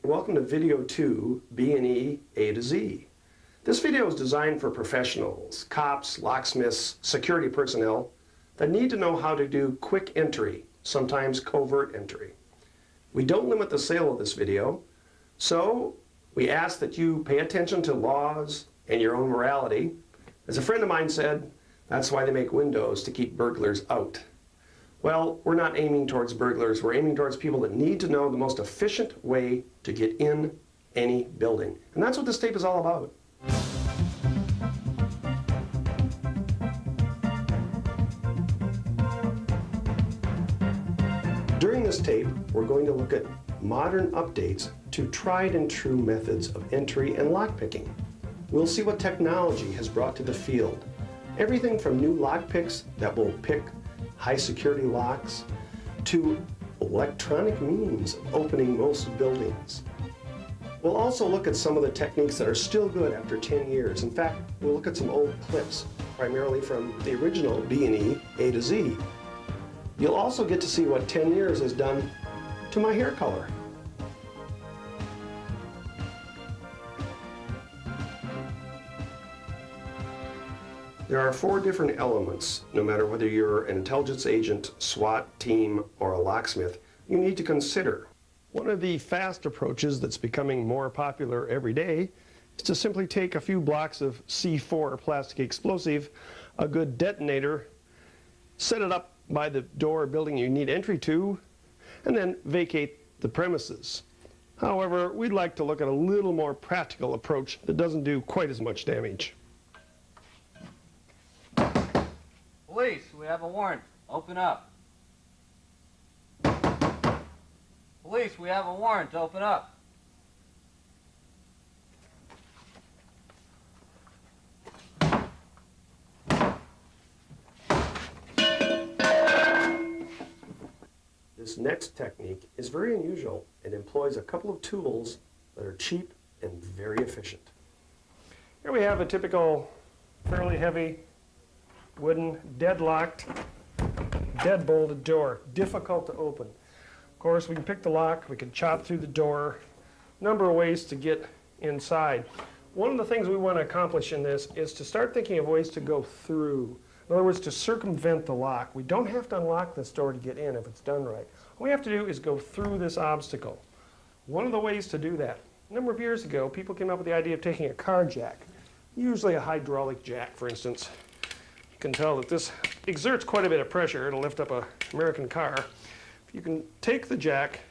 Welcome to Video 2, B&E A to Z. This video is designed for professionals, cops, locksmiths, security personnel that need to know how to do quick entry, sometimes covert entry. We don't limit the sale of this video, so we ask that you pay attention to laws and your own morality. As a friend of mine said, that's why they make windows, to keep burglars out. Well, we're not aiming towards burglars, we're aiming towards people that need to know the most efficient way to get in any building. And that's what this tape is all about. During this tape, we're going to look at modern updates to tried and true methods of entry and lockpicking. We'll see what technology has brought to the field. Everything from new lockpicks that will pick high security locks to electronic means of opening most buildings. We'll also look at some of the techniques that are still good after 10 years. In fact, we'll look at some old clips, primarily from the original B&E A to Z. You'll also get to see what 10 years has done to my hair color. There are 4 different elements, no matter whether you're an intelligence agent, SWAT team, or a locksmith, you need to consider. One of the fast approaches that's becoming more popular every day is to simply take a few blocks of C4 plastic explosive, a good detonator, set it up by the door or building you need entry to, and then vacate the premises. However, we'd like to look at a little more practical approach that doesn't do quite as much damage. Police, we have a warrant. Open up. Police, we have a warrant. Open up. This next technique is very unusual. It employs a couple of tools that are cheap and very efficient. Here we have a typical fairly heavy wooden deadlocked, deadbolted door, difficult to open. Of course, we can pick the lock, we can chop through the door, a number of ways to get inside. One of the things we want to accomplish in this is to start thinking of ways to go through. In other words, to circumvent the lock. We don't have to unlock this door to get in if it's done right. All we have to do is go through this obstacle. One of the ways to do that, a number of years ago, people came up with the idea of taking a car jack, usually a hydraulic jack, for instance. You can tell that this exerts quite a bit of pressure. It'll lift up an American car. You can take the jack,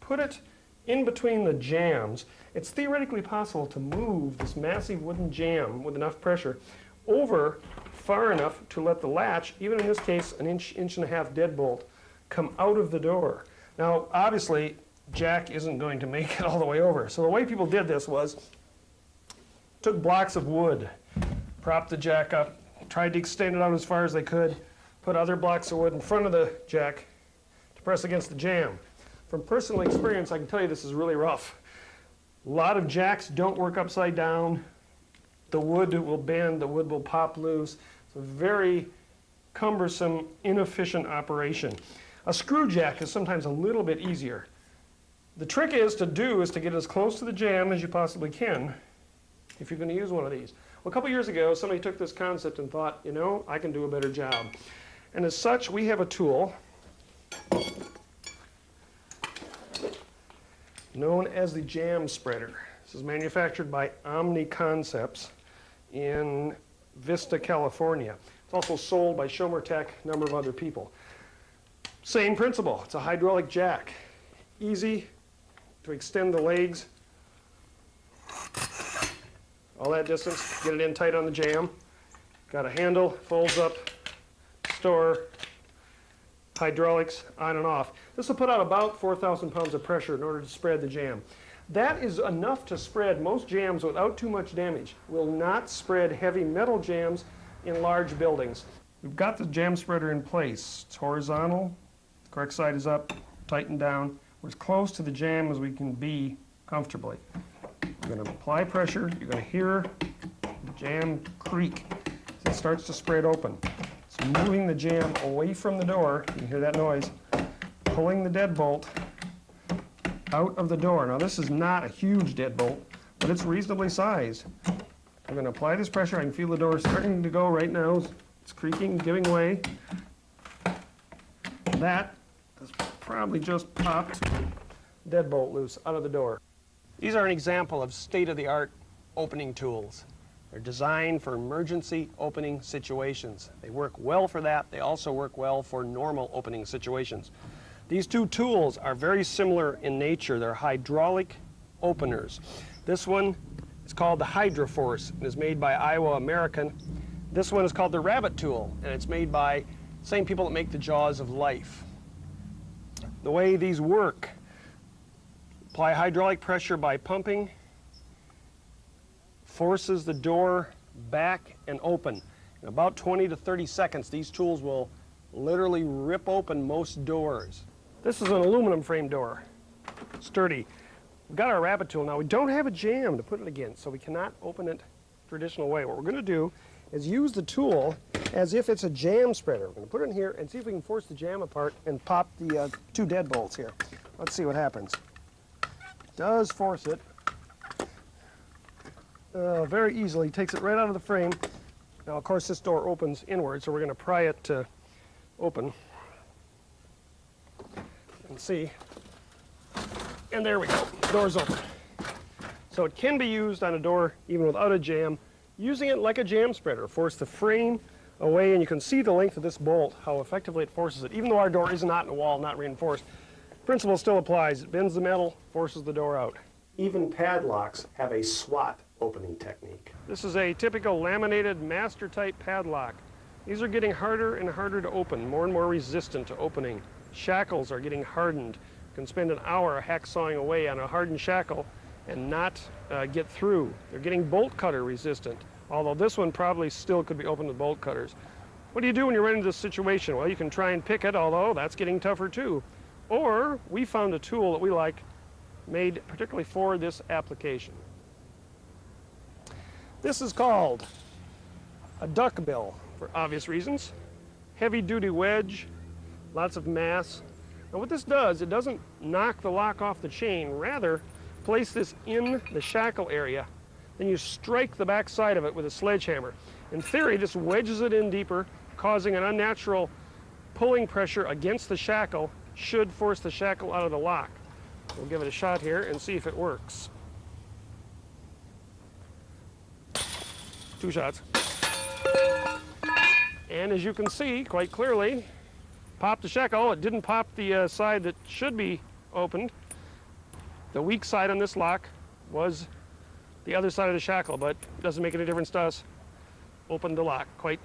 put it in between the jambs. It's theoretically possible to move this massive wooden jamb with enough pressure over far enough to let the latch, even in this case an inch and a half deadbolt, come out of the door. Now obviously jack isn't going to make it all the way over. So the way people did this was took blocks of wood, propped the jack up, tried to extend it out as far as they could, put other blocks of wood in front of the jack to press against the jamb. From personal experience, I can tell you this is really rough. A lot of jacks don't work upside down. The wood will bend, the wood will pop loose. It's a very cumbersome, inefficient operation. A screw jack is sometimes a little bit easier. The trick is to get as close to the jamb as you possibly can if you're going to use one of these. Well, a couple years ago, somebody took this concept and thought, you know, I can do a better job. And as such, we have a tool known as the jam spreader. This is manufactured by Omni Concepts in Vista, California. It's also sold by Shomer Tech, a number of other people. Same principle. It's a hydraulic jack. Easy to extend the legs all that distance, get it in tight on the jamb. Got a handle, folds up, store, hydraulics, on and off. This will put out about 4,000 pounds of pressure in order to spread the jamb. That is enough to spread most jams without too much damage. Will not spread heavy metal jams in large buildings. We've got the jam spreader in place. It's horizontal, the correct side is up, tightened down. We're as close to the jam as we can be comfortably. You're going to apply pressure, you're going to hear the jam creak as it starts to spread open. So moving the jam away from the door, you can hear that noise, pulling the deadbolt out of the door. Now this is not a huge deadbolt, but it's reasonably sized. I'm going to apply this pressure. I can feel the door starting to go right now. It's creaking, giving way. That has probably just popped deadbolt loose out of the door. These are an example of state-of-the-art opening tools. They're designed for emergency opening situations. They work well for that. They also work well for normal opening situations. These two tools are very similar in nature. They're hydraulic openers. This one is called the Hydroforce and is made by Iowa American. This one is called the Rabbit tool, and it's made by the same people that make the Jaws of Life. The way these work: apply hydraulic pressure by pumping, forces the door back and open. In about 20 to 30 seconds, these tools will literally rip open most doors. This is an aluminum frame door, sturdy. We've got our Rabbit tool now. We don't have a jamb to put it against, so we cannot open it traditional way. What we're going to do is use the tool as if it's a jam spreader. We're going to put it in here and see if we can force the jam apart and pop the two deadbolts here. Let's see what happens. It does force it very easily. Takes it right out of the frame. Now, of course, this door opens inward, so we're going to pry it to open and see. And there we go. The door's open. So it can be used on a door even without a jamb. Using it like a jam spreader, force the frame away, and you can see the length of this bolt, how effectively it forces it. Even though our door is not in a wall, not reinforced, principle still applies. It bends the metal, forces the door out. Even padlocks have a SWAT opening technique. This is a typical laminated master type padlock. These are getting harder and harder to open, more and more resistant to opening. Shackles are getting hardened. You can spend an hour hacksawing away on a hardened shackle and not get through. They're getting bolt cutter resistant, although this one probably still could be opened with bolt cutters. What do you do when you're in this situation? Well, you can try and pick it, although that's getting tougher too. Or we found a tool that we like, made particularly for this application. This is called a duck bill, for obvious reasons. Heavy duty wedge, lots of mass. Now what this does, it doesn't knock the lock off the chain, rather place this in the shackle area, then you strike the back side of it with a sledgehammer. In theory, this wedges it in deeper, causing an unnatural pulling pressure against the shackle, should force the shackle out of the lock. We'll give it a shot here and see if it works. 2 shots. And as you can see quite clearly, popped the shackle. It didn't pop the side that should be opened. The weak side on this lock was the other side of the shackle, but it doesn't make any difference to us. Opened the lock quite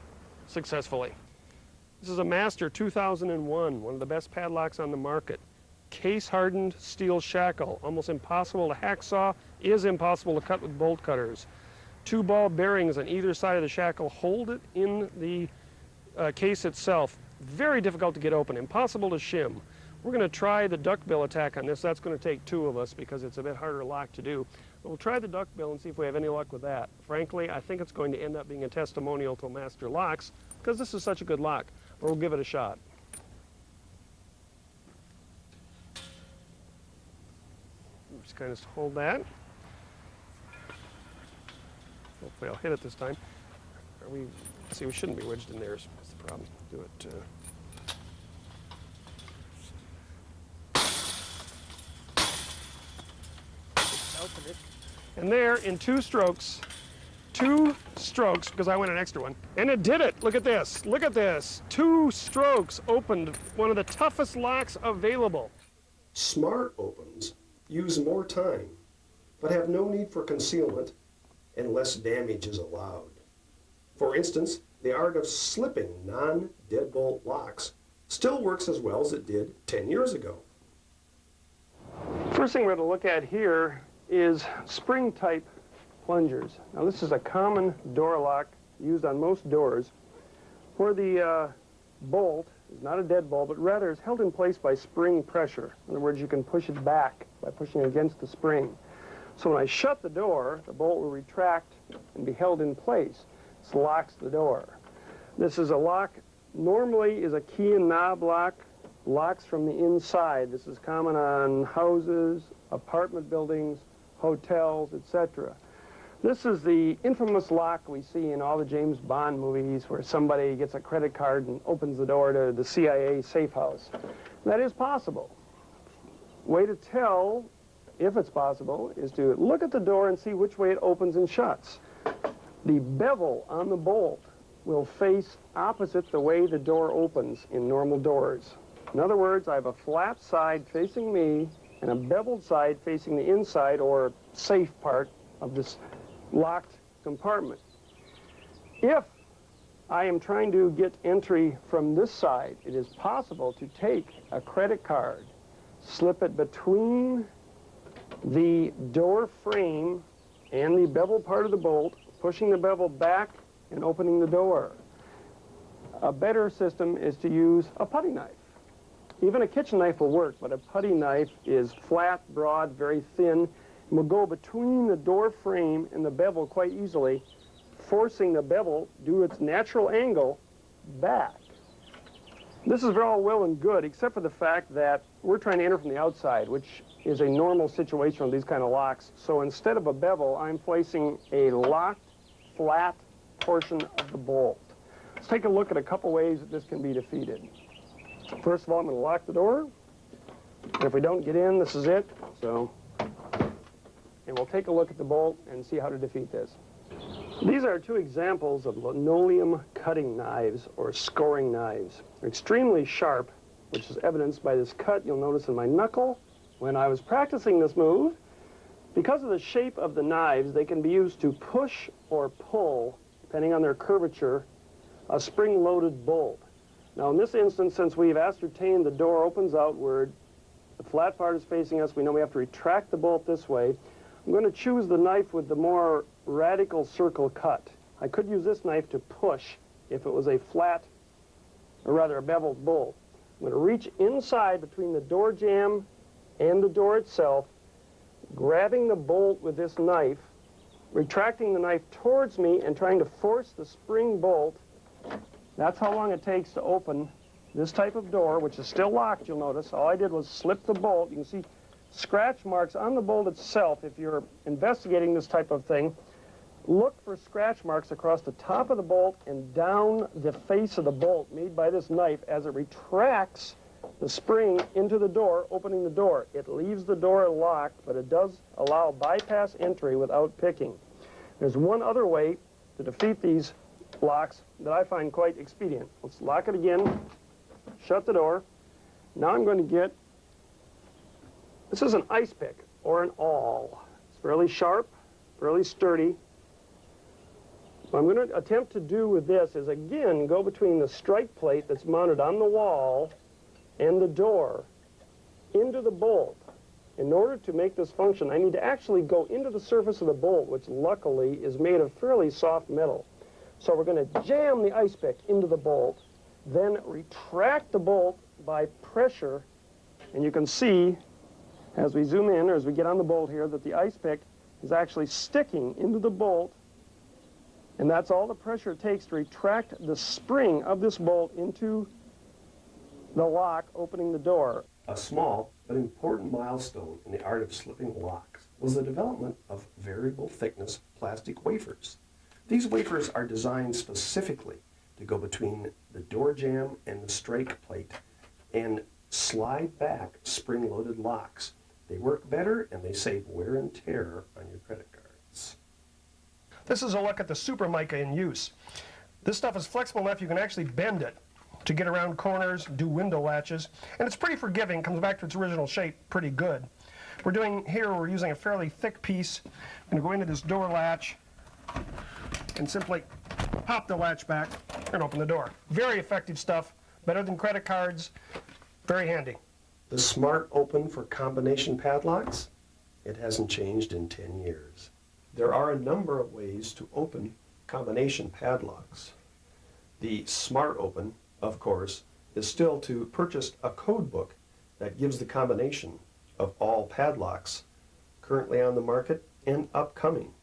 successfully. This is a Master 2001, one of the best padlocks on the market. Case-hardened steel shackle, almost impossible to hacksaw, is impossible to cut with bolt cutters. 2 ball bearings on either side of the shackle hold it in the case itself. Very difficult to get open, impossible to shim. We're going to try the duckbill attack on this. That's going to take 2 of us because it's a bit harder lock to do. But we'll try the duckbill and see if we have any luck with that. Frankly, I think it's going to end up being a testimonial to Master Locks because this is such a good lock. But we'll give it a shot. Just kind of hold that. Hopefully I'll hit it this time. See, we shouldn't be wedged in there. That's the problem. Do it. And there, in 2 strokes, because I went an extra one, and it did it. Look at this. Look at this. 2 strokes opened one of the toughest locks available. Smart opens use more time, but have no need for concealment, and less damage is allowed. For instance, the art of slipping non-deadbolt locks still works as well as it did 10 years ago. First thing we're going to look at here is spring-type plungers. Now this is a common door lock used on most doors, where the bolt is not a deadbolt, but rather is held in place by spring pressure. In other words, you can push it back by pushing against the spring. So when I shut the door, the bolt will retract and be held in place. This locks the door. This is a lock, normally is a key and knob lock, locks from the inside. This is common on houses, apartment buildings, hotels, etc. This is the infamous lock we see in all the James Bond movies where somebody gets a credit card and opens the door to the CIA safe house. That is possible. Way to tell if it's possible is to look at the door and see which way it opens and shuts. The bevel on the bolt will face opposite the way the door opens in normal doors. In other words, I have a flat side facing me and a beveled side facing the inside or safe part of this locked compartment. If I am trying to get entry from this side, it is possible to take a credit card, slip it between the door frame and the bevel part of the bolt, pushing the bevel back and opening the door. A better system is to use a putty knife. Even a kitchen knife will work, but a putty knife is flat, broad, very thin, and will go between the door frame and the bevel quite easily, forcing the bevel, due to its natural angle, back. This is all well and good, except for the fact that we're trying to enter from the outside, which is a normal situation with these kind of locks. So instead of a bevel, I'm placing a locked, flat portion of the bolt. Let's take a look at a couple ways that this can be defeated. First of all, I'm going to lock the door. And if we don't get in, this is it. And we'll take a look at the bolt and see how to defeat this. These are two examples of linoleum cutting knives or scoring knives. They're extremely sharp, which is evidenced by this cut you'll notice in my knuckle. When I was practicing this move, because of the shape of the knives, they can be used to push or pull, depending on their curvature, a spring-loaded bolt. Now in this instance, since we've ascertained the door opens outward, the flat part is facing us, we know we have to retract the bolt this way. I'm going to choose the knife with the more radical circle cut. I could use this knife to push if it was a flat, or rather a beveled bolt. I'm going to reach inside between the door jamb and the door itself, grabbing the bolt with this knife, retracting the knife towards me and trying to force the spring bolt. That's how long it takes to open this type of door, which is still locked, you'll notice. All I did was slip the bolt. You can see scratch marks on the bolt itself. If you're investigating this type of thing, look for scratch marks across the top of the bolt and down the face of the bolt made by this knife as it retracts the spring into the door, opening the door. It leaves the door locked, but it does allow bypass entry without picking. There's one other way to defeat these locks that I find quite expedient. Let's lock it again, shut the door. Now I'm going to get, this is an ice pick or an awl. It's fairly sharp, fairly sturdy. What I'm going to attempt to do with this is again go between the strike plate that's mounted on the wall and the door into the bolt. In order to make this function, I need to actually go into the surface of the bolt, which luckily is made of fairly soft metal. So we're going to jam the ice pick into the bolt, then retract the bolt by pressure, and you can see as we zoom in or as we get on the bolt here that the ice pick is actually sticking into the bolt, and that's all the pressure it takes to retract the spring of this bolt into the lock opening the door. A small but important milestone in the art of slipping locks was the development of variable thickness plastic wafers. These wafers are designed specifically to go between the door jamb and the strike plate and slide back spring-loaded locks. They work better and they save wear and tear on your credit cards. This is a look at the Super Mica in use. This stuff is flexible enough you can actually bend it to get around corners, do window latches, and it's pretty forgiving, comes back to its original shape pretty good. We're using a fairly thick piece. I'm going to go into this door latch and simply pop the latch back and open the door. Very effective stuff, better than credit cards, very handy. The Smart Open for combination padlocks, it hasn't changed in 10 years. There are a number of ways to open combination padlocks. The Smart Open, of course, is still to purchase a code book that gives the combination of all padlocks currently on the market and upcoming.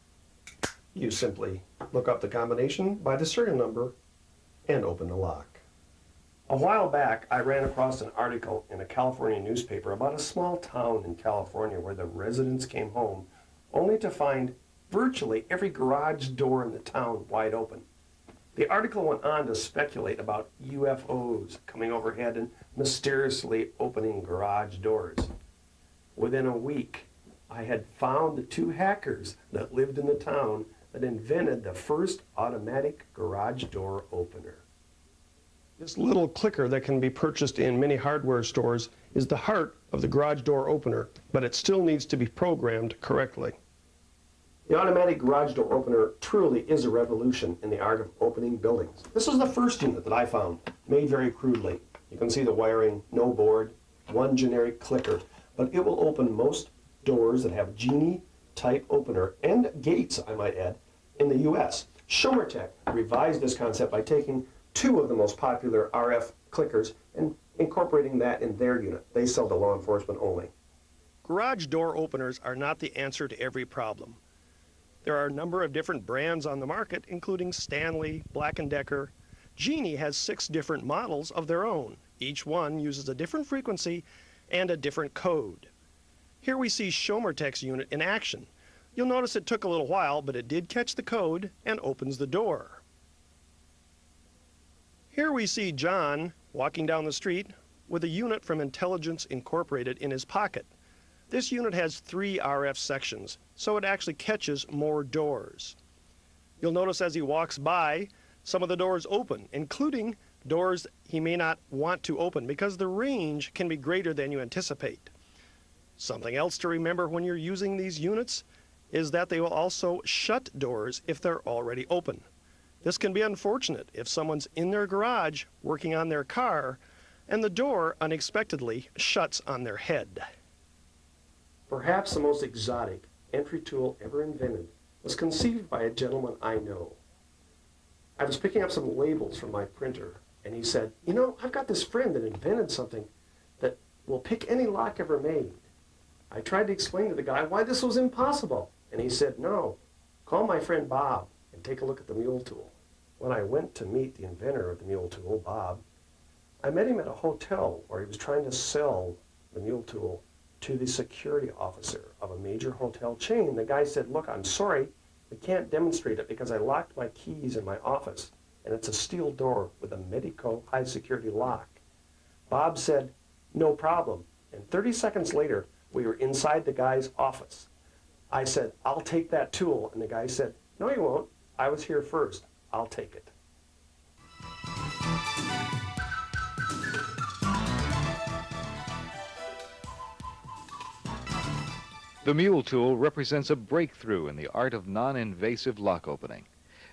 You simply look up the combination by the serial number and open the lock. A while back, I ran across an article in a California newspaper about a small town in California where the residents came home only to find virtually every garage door in the town wide open. The article went on to speculate about UFOs coming overhead and mysteriously opening garage doors. Within a week, I had found the two hackers that lived in the town that invented the first automatic garage door opener. This little clicker that can be purchased in many hardware stores is the heart of the garage door opener, but it still needs to be programmed correctly. The automatic garage door opener truly is a revolution in the art of opening buildings. This is the first unit that I found, made very crudely. You can see the wiring, no board, one generic clicker, but it will open most doors that have Genie type opener and gates, I might add, in the US. Tech revised this concept by taking two of the most popular RF clickers and incorporating that in their unit. They sell to law enforcement only. Garage door openers are not the answer to every problem. There are a number of different brands on the market, including Stanley, Black & Decker. Genie has 6 different models of their own. Each one uses a different frequency and a different code. Here we see Tech's unit in action. You'll notice it took a little while, but it did catch the code and opens the door. Here we see John walking down the street with a unit from Intelligence Incorporated in his pocket. This unit has 3 RF sections, so it actually catches more doors. You'll notice as he walks by, some of the doors open, including doors he may not want to open because the range can be greater than you anticipate. Something else to remember when you're using these units is that they will also shut doors if they're already open. This can be unfortunate if someone's in their garage working on their car and the door unexpectedly shuts on their head. Perhaps the most exotic entry tool ever invented was conceived by a gentleman I know. I was picking up some labels from my printer, and he said, "You know, I've got this friend that invented something that will pick any lock ever made." I tried to explain to the guy why this was impossible, and he said, "No, call my friend Bob and take a look at the mule tool." When I went to meet the inventor of the mule tool, Bob, I met him at a hotel where he was trying to sell the mule tool to the security officer of a major hotel chain. The guy said, "Look, I'm sorry, we can't demonstrate it because I locked my keys in my office, and it's a steel door with a Medico high security lock." Bob said, "No problem," and 30 seconds later, we were inside the guy's office. I said, "I'll take that tool," and the guy said, "No, you won't. I was here first. I'll take it." The mule tool represents a breakthrough in the art of non-invasive lock opening.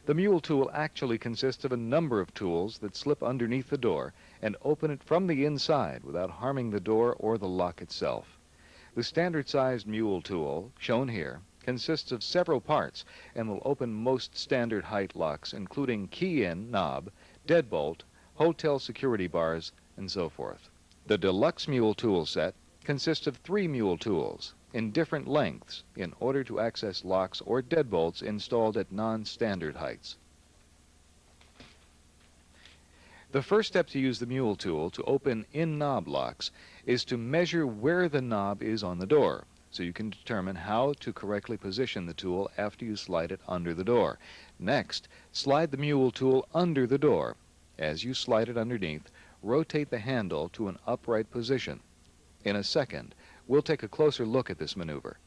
The mule tool actually consists of a number of tools that slip underneath the door and open it from the inside without harming the door or the lock itself. The standard-sized mule tool, shown here, consists of several parts and will open most standard height locks, including key-in knob, deadbolt, hotel security bars, and so forth. The deluxe mule tool set consists of 3 mule tools in different lengths in order to access locks or deadbolts installed at non-standard heights. The first step to use the mule tool to open in-knob locks is to measure where the knob is on the door, so you can determine how to correctly position the tool after you slide it under the door. Next, slide the mule tool under the door. As you slide it underneath, rotate the handle to an upright position. In a second, we'll take a closer look at this maneuver.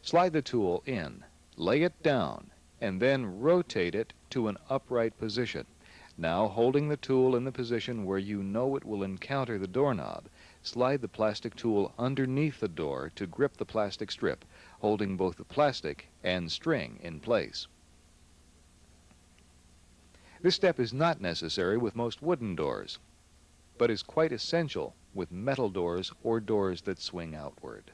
Slide the tool in, lay it down, and then rotate it to an upright position. Now, holding the tool in the position where you know it will encounter the doorknob, slide the plastic tool underneath the door to grip the plastic strip, holding both the plastic and string in place. This step is not necessary with most wooden doors, but is quite essential with metal doors or doors that swing outward.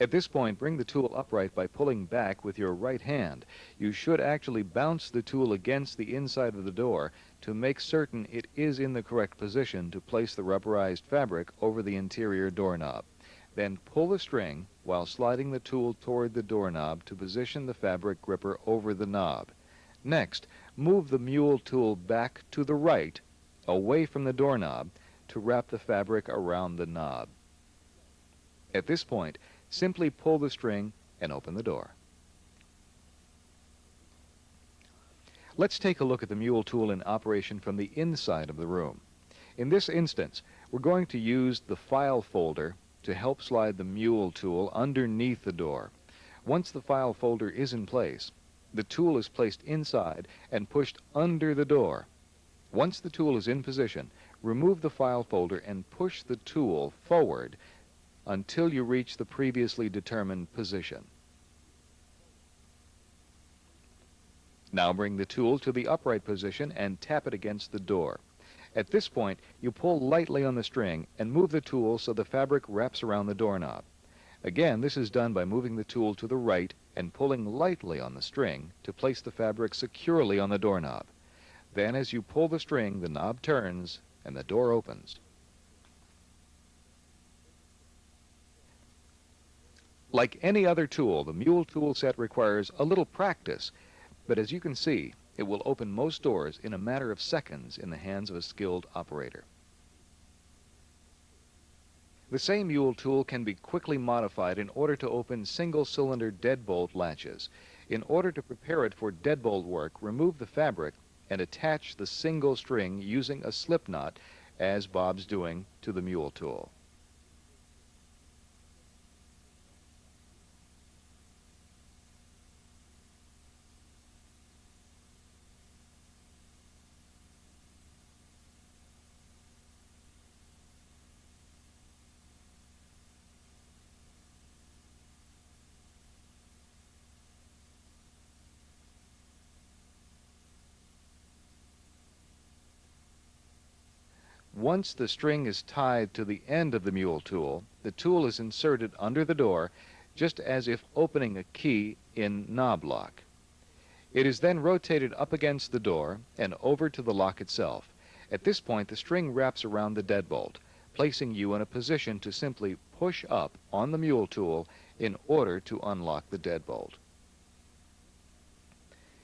At this point, bring the tool upright by pulling back with your right hand. You should actually bounce the tool against the inside of the door to make certain it is in the correct position to place the rubberized fabric over the interior doorknob. Then pull the string while sliding the tool toward the doorknob to position the fabric gripper over the knob. Next, move the mule tool back to the right, away from the doorknob, to wrap the fabric around the knob. At this point, simply pull the string and open the door. Let's take a look at the mule tool in operation from the inside of the room. In this instance, we're going to use the file folder to help slide the mule tool underneath the door. Once the file folder is in place, the tool is placed inside and pushed under the door. Once the tool is in position, remove the file folder and push the tool forward until you reach the previously determined position. Now bring the tool to the upright position and tap it against the door. At this point, you pull lightly on the string and move the tool so the fabric wraps around the doorknob. Again, this is done by moving the tool to the right and pulling lightly on the string to place the fabric securely on the doorknob. Then, as you pull the string, the knob turns and the door opens. Like any other tool, the mule tool set requires a little practice, but as you can see, it will open most doors in a matter of seconds in the hands of a skilled operator. The same mule tool can be quickly modified in order to open single-cylinder deadbolt latches. In order to prepare it for deadbolt work, remove the fabric and attach the single string using a slip knot, as Bob's doing to the mule tool. Once the string is tied to the end of the mule tool, the tool is inserted under the door, just as if opening a key in knob lock. It is then rotated up against the door and over to the lock itself. At this point, the string wraps around the deadbolt, placing you in a position to simply push up on the mule tool in order to unlock the deadbolt.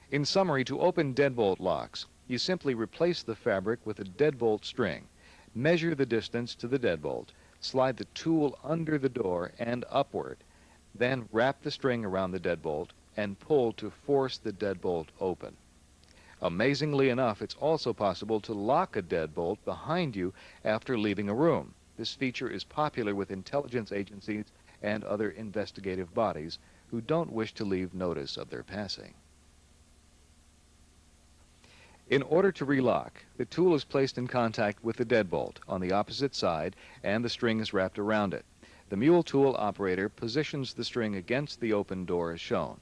In summary, to open deadbolt locks, you simply replace the fabric with a deadbolt string. Measure the distance to the deadbolt, slide the tool under the door and upward, then wrap the string around the deadbolt and pull to force the deadbolt open. Amazingly enough, it's also possible to lock a deadbolt behind you after leaving a room. This feature is popular with intelligence agencies and other investigative bodies who don't wish to leave notice of their passing. In order to relock, the tool is placed in contact with the deadbolt on the opposite side and the string is wrapped around it. The mule tool operator positions the string against the open door as shown.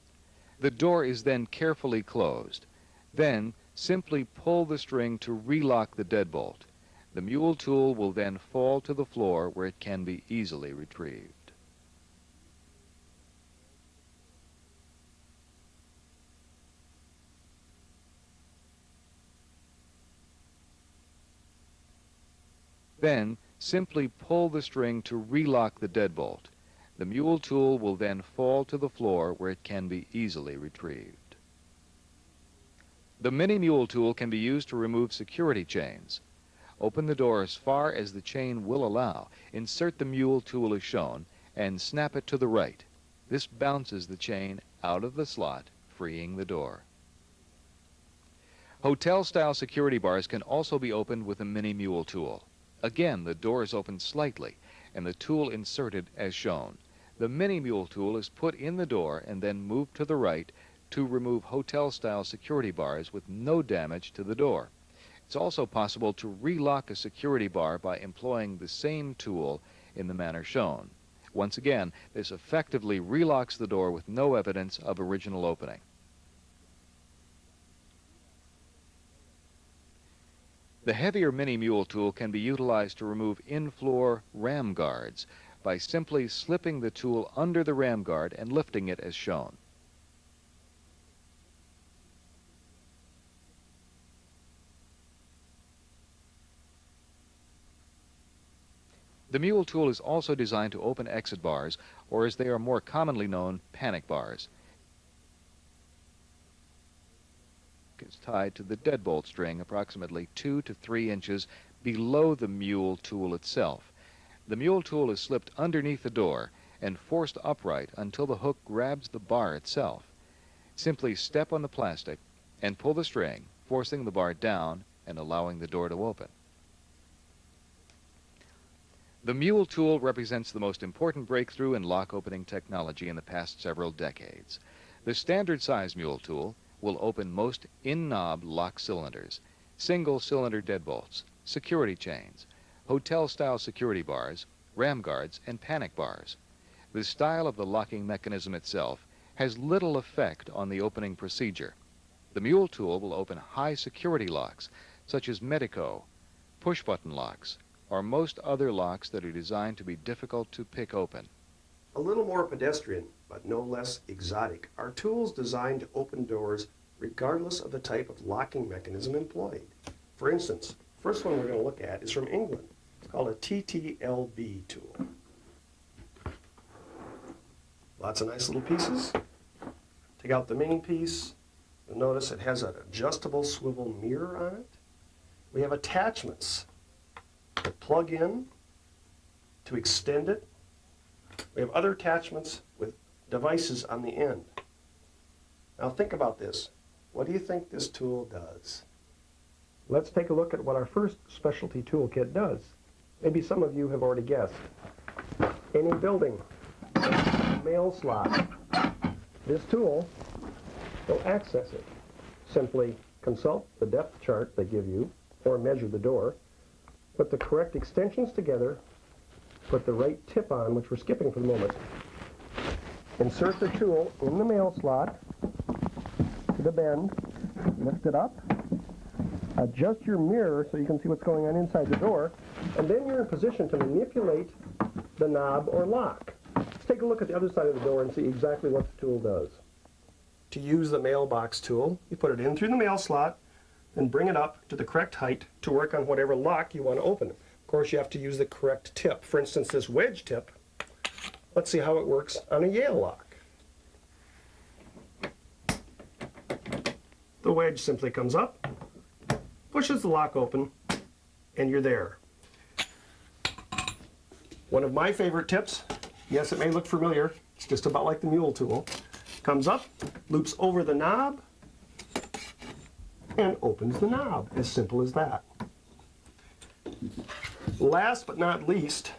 The door is then carefully closed. Then simply pull the string to relock the deadbolt. The mule tool will then fall to the floor where it can be easily retrieved. Then, simply pull the string to relock the deadbolt. The mule tool will then fall to the floor where it can be easily retrieved. The mini mule tool can be used to remove security chains. Open the door as far as the chain will allow, insert the mule tool as shown, and snap it to the right. This bounces the chain out of the slot, freeing the door. Hotel-style security bars can also be opened with a mini mule tool. Again, the door is opened slightly and the tool inserted as shown. The mini mule tool is put in the door and then moved to the right to remove hotel-style security bars with no damage to the door. It's also possible to relock a security bar by employing the same tool in the manner shown. Once again, this effectively relocks the door with no evidence of original opening. The heavier mini mule tool can be utilized to remove in-floor ram guards by simply slipping the tool under the ram guard and lifting it as shown. The mule tool is also designed to open exit bars, or as they are more commonly known, panic bars. It's tied to the deadbolt string approximately 2 to 3 inches below the mule tool itself. The mule tool is slipped underneath the door and forced upright until the hook grabs the bar itself. Simply step on the plastic and pull the string, forcing the bar down and allowing the door to open. The mule tool represents the most important breakthrough in lock opening technology in the past several decades. The standard size mule tool will open most in-knob lock cylinders, single-cylinder deadbolts, security chains, hotel-style security bars, ram guards, and panic bars. The style of the locking mechanism itself has little effect on the opening procedure. The mule tool will open high security locks, such as Medico, push-button locks, or most other locks that are designed to be difficult to pick open. A little more pedestrian, but no less exotic, are tools designed to open doors regardless of the type of locking mechanism employed. For instance, the first one we're going to look at is from England. It's called a TTLB tool. Lots of nice little pieces. Take out the main piece. You'll notice it has an adjustable swivel mirror on it. We have attachments to plug in, to extend it. We have other attachments with devices on the end. Now think about this. What do you think this tool does? Let's take a look at what our first specialty toolkit does. Maybe some of you have already guessed. Any building, mail slot. This tool will access it. Simply consult the depth chart they give you or measure the door, put the correct extensions together, put the right tip on, which we're skipping for the moment. Insert the tool in the mail slot to the bend, lift it up, adjust your mirror so you can see what's going on inside the door, and then you're in position to manipulate the knob or lock. Let's take a look at the other side of the door and see exactly what the tool does. To use the mailbox tool, you put it in through the mail slot, then bring it up to the correct height to work on whatever lock you want to open. Of course, you have to use the correct tip. For instance, this wedge tip, let's see how it works on a Yale lock. The wedge simply comes up, pushes the lock open, and you're there. One of my favorite tips, yes, it may look familiar, it's just about like the mule tool, comes up, loops over the knob, and opens the knob. As simple as that. Last but not least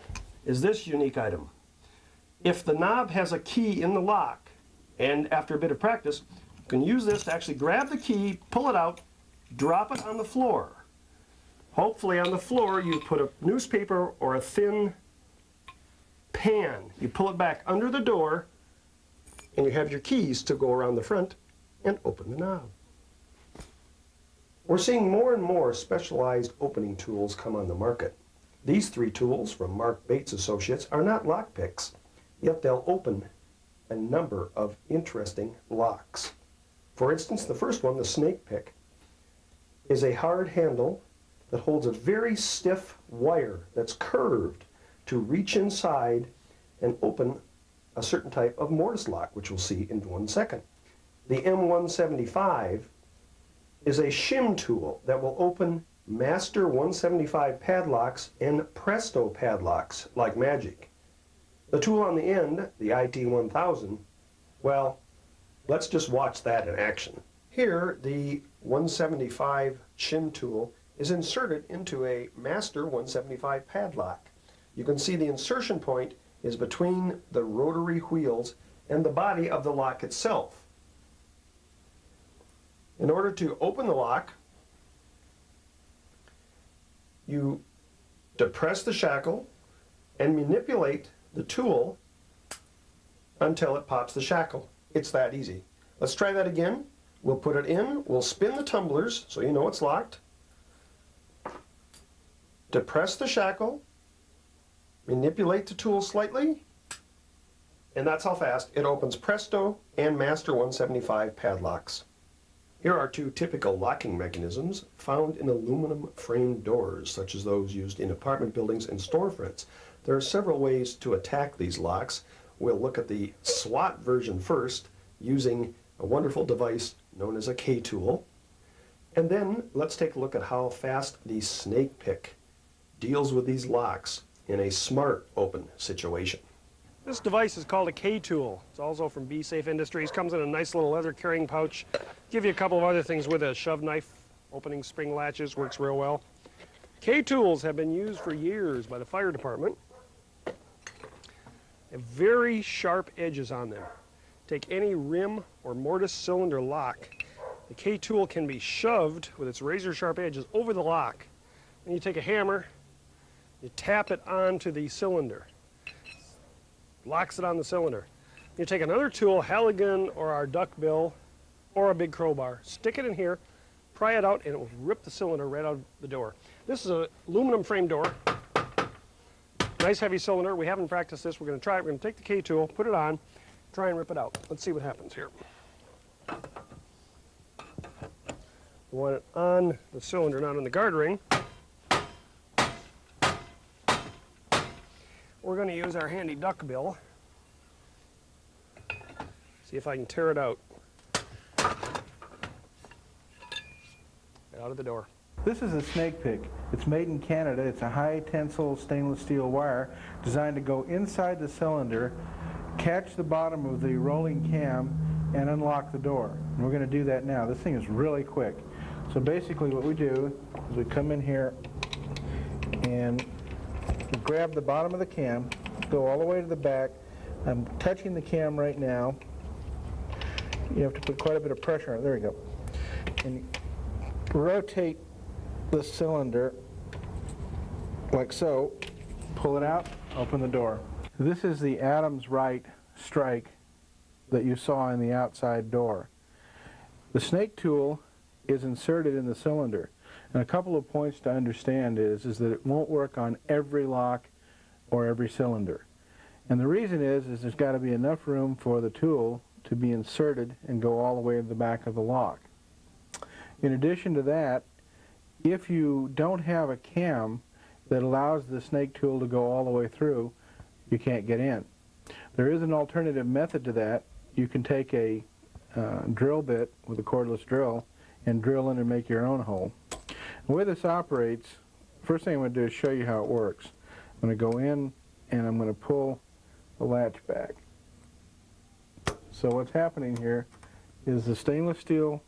is this unique item. If the knob has a key in the lock, and after a bit of practice, you can use this to actually grab the key, pull it out, drop it on the floor. Hopefully on the floor you put a newspaper or a thin pan. You pull it back under the door, and you have your keys to go around the front and open the knob. We're seeing more and more specialized opening tools come on the market. These three tools from Mark Bates Associates are not lock picks, yet they'll open a number of interesting locks. For instance, the first one, the snake pick, is a hard handle that holds a very stiff wire that's curved to reach inside and open a certain type of mortise lock, which we'll see in 1 second. The M175 is a shim tool that will open Master 175 padlocks and Presto padlocks like magic. The tool on the end, the IT1000, well, let's just watch that in action. Here, the 175 shim tool is inserted into a Master 175 padlock. You can see the insertion point is between the rotary wheels and the body of the lock itself. In order to open the lock, you depress the shackle and manipulate the tool until it pops the shackle. It's that easy. Let's try that again. We'll put it in, we'll spin the tumblers so you know it's locked. Depress the shackle, manipulate the tool slightly, and that's how fast it opens Presto and Master 175 padlocks. Here are two typical locking mechanisms found in aluminum framed doors, such as those used in apartment buildings and storefronts. There are several ways to attack these locks. We'll look at the SWAT version first, using a wonderful device known as a K-tool. And then let's take a look at how fast the snake pick deals with these locks in a smart open situation. This device is called a K-tool. It's also from Be Safe Industries. Comes in a nice little leather carrying pouch. Give you a couple of other things with it. A shove knife, opening spring latches, works real well. K-tools have been used for years by the fire department. They have very sharp edges on them. Take any rim or mortise cylinder lock. The K-tool can be shoved with its razor sharp edges over the lock. Then you take a hammer, you tap it onto the cylinder. Locks it on the cylinder. You take another tool, Halligan or our duckbill or a big crowbar, stick it in here, pry it out, and it will rip the cylinder right out the door. This is an aluminum frame door. Nice heavy cylinder. We haven't practiced this. We're going to try it. We're going to take the K-tool, put it on, try and rip it out. Let's see what happens here. We want it on the cylinder, not on the guard ring. We're going to use our handy duckbill. See if I can tear it out. Right out of the door. This is a snake pick. It's made in Canada. It's a high tensile stainless steel wire designed to go inside the cylinder, catch the bottom of the rolling cam, and unlock the door. And we're going to do that now. This thing is really quick. So basically what we do is we come in here and we grab the bottom of the cam, go all the way to the back. I'm touching the cam right now. You have to put quite a bit of pressure on it. There we go. And rotate the cylinder like so, pull it out, open the door. This is the Adams right strike that you saw in the outside door. The snake tool is inserted in the cylinder, and a couple of points to understand is that it won't work on every lock or every cylinder. And the reason is there's got to be enough room for the tool to be inserted and go all the way to the back of the lock. In addition to that, if you don't have a cam that allows the snake tool to go all the way through, you can't get in. There is an alternative method to that. You can take a drill bit with a cordless drill and drill in and make your own hole. The way this operates, first thing I'm going to do is show you how it works. I'm going to go in and I'm going to pull the latch back. So what's happening here is the stainless steel